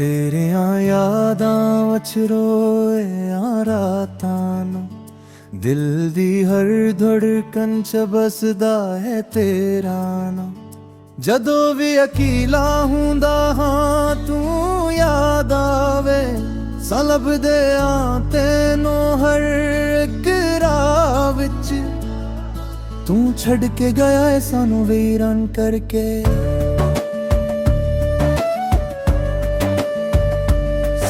तेरिया यादां वच रोए रातां नूं दिल दी हर धड़कन च बसदा है तेरा नां जदों भी अकीला हुंदा हां तू याद आवे सा लभदे आ तैनूं हर इक राह विच तू छड़ के गया है सानू वीरान करके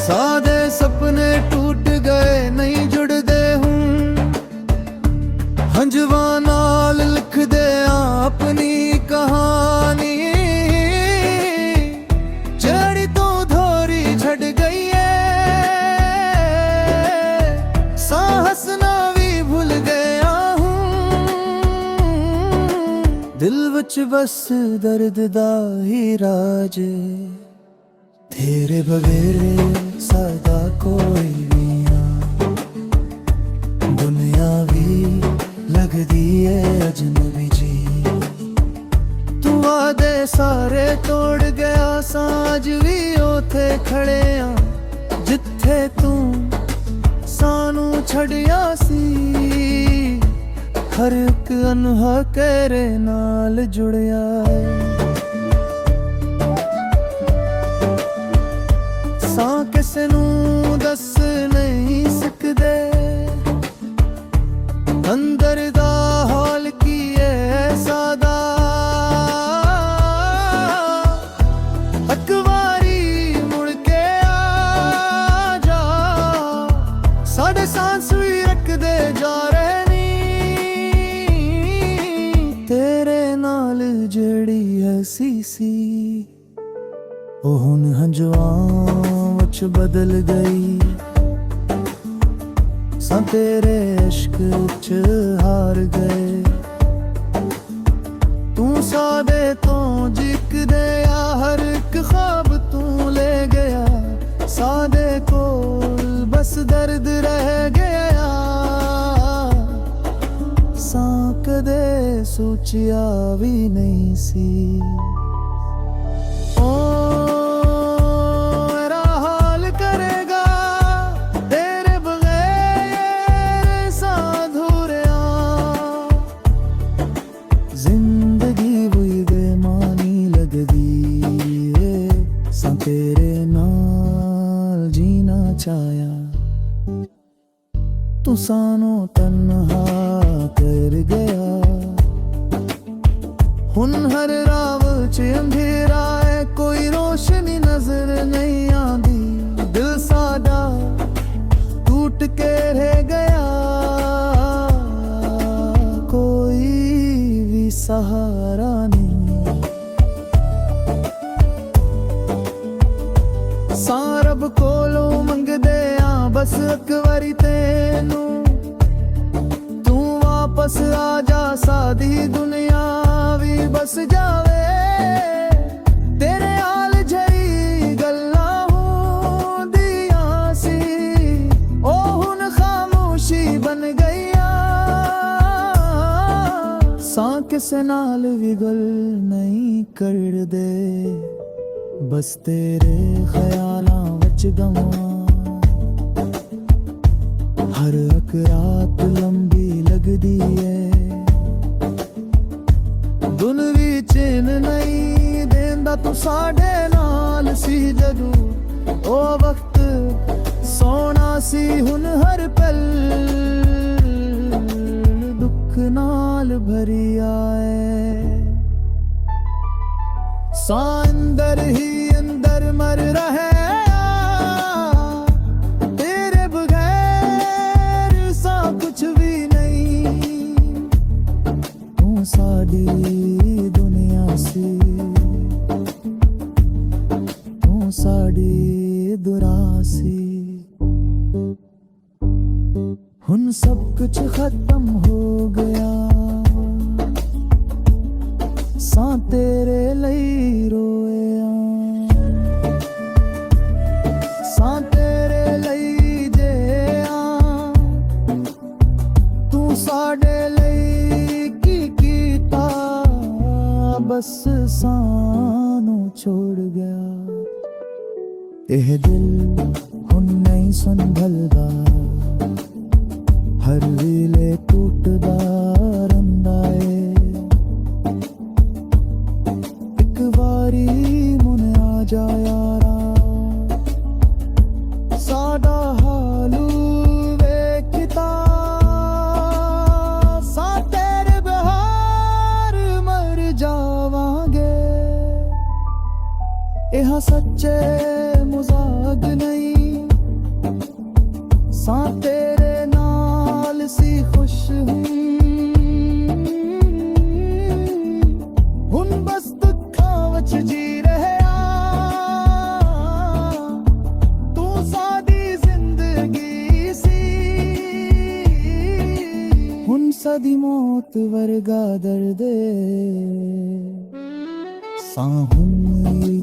सादे सपने टूट गए नहीं जुड़दे हूं हंजवा नाल लिख दे अपनी कहानी जड़ी तो धोरी छड़ गई है साहस ना भी भूल गया हूं दिल विच बस दर्द दा ही राज तेरे बगैर सदा कोई भी ना दुनिया भी लगदी है अजनबी जी तू वादे सारे तोड़ गया साज भी उथे खड़े आ जिथे तू सानू छड़िया सी हर एक अनहा तेरे नाल जुड़िया है सां किसे नूं दस नहीं सकदे अंदर दा हाल की है सादा अकवारी मुड़ के आ जा साडे सांस भी रखदे जा रहे नी तेरे नाल जड़ी हसी सी ओ हुन हंजवां वच बदल गई सा तेरे इश्क च हार गए तू सादे तो जिक दे हर एक ख्वाब तू ले गया सादे कोल बस दर्द रह गया सा कदे सोचिया भी नहीं सी तेरे नाल जीना चाया तू सानू तन्हा कर गया हुन हर राव च अंधेरा है कोई रोशनी नजर नहीं आंदी दिल साडा टूट के रह गया कोई भी सहारा नहीं रब कोलों मंगदे आ बस एक वारी तेनू तू वापस आ जा सादी दुनिया भी बस जावे तेरे हाल जई गल्लां होंदियां सी ओ हुन खामोशी बन गईया सा किसे नाल भी गल नहीं कर दे बस तेरे ख्यालां विच गवां हर एक रात लंबी लगदी है दुन भी चैन नहीं देंदा तू साडे नाल सी जदू ओ वक्त सोना सी हुन हर पल दुख नाल भरी आए सा अंदर ही अंदर मर रहे तेरे बगैर सा कुछ भी नहीं तू साडी दुनिया सी तू साडी दुरासी हुन सब कुछ खत्म हो गया सा तेरे लई रोया सा तेरे लई जे तू साडे लई की कीता बस सानू छोड़ गया ਇਹ ਦਿਲ ਹੁਣ ਨਹੀਂ ਸੰਭਲਦਾ, ਹਰ ਵੇਲੇ ਟੁੱਟਦਾ ਰਹਿੰਦਾ ਏ। ਇੱਕ ਵਾਰੀ ਮਨ ਆ ਜਾ ਯਾਰਾ, ਸਾਡਾ ਹਾਲ ਵੇਖਦਾ, ਸਾ ਤੇਰੇ ਬਿਹਾਰ ਮਰ ਜਾਵਾਂਗੇ। ਇਹ ਸੱਚੇ ਮਜ਼ਾਕ ਨਹੀਂ, ਸਾ ਤੇਰੇ ਨਾਲ ਸੀ ਖੁਸ਼ ਹੁਣ ਬਸ ਦੁੱਖਾਂ ਵਿੱਚ ਜੀ ਰਿਹਾ। ਤੂੰ ਸਾਡੀ ਜ਼ਿੰਦਗੀ ਸੀ, ਹੁਣ ਸਾਡੀ ਮੌਤ ਵਰਗਾ ਦਰਦ ਏ। ਸਾਂ ਹੁਣ